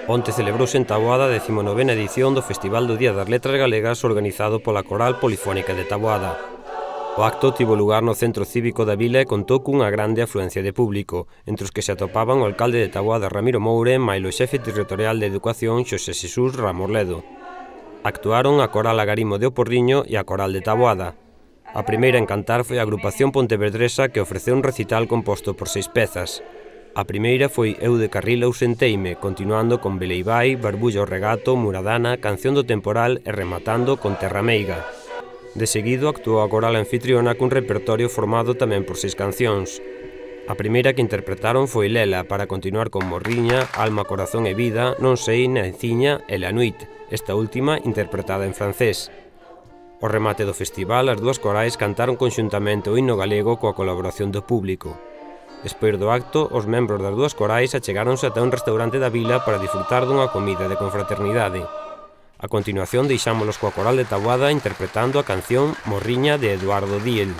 Onte celebrouse en Taboada a 19ª edición do Festival do Día das Letras Galegas organizado pola Coral Polifónica de Taboada. O acto tivo lugar no Centro Cívico da Vila e contou cunha grande afluencia de público, entre os que se atopaban o alcalde de Taboada Ramiro Moure mailo o xefe territorial de Educación Xosé Xesús Ramos Ledo. Actuaron a Coral Agarimo de Oporriño e a Coral de Taboada. A primeira en cantar foi a agrupación pontevedresa que ofreceu un recital composto por 6 pezas. A primeira foi Eu de Carril ausenteime, continuando con Beleibai, Barbullo Regato, Muradana, Canción do Temporal e rematando con Terra Meiga. De seguido actuou a coral anfitriona cun repertorio formado tamén por 6 cancións. A primeira que interpretaron foi Lela, para continuar con Morriña, Alma, Corazón e Vida, Non sei, Naeciña e La Nuit, esta última interpretada en francés. O remate do festival, as dúas corais cantaron conxuntamente o himno galego coa colaboración do público. Despois do acto, os membros das dúas corais achegáronse ata un restaurante da vila para disfrutar dunha comida de confraternidade. A continuación deixámolos coa Coral de Taboada interpretando a canción Morriña de Eduardo Diel.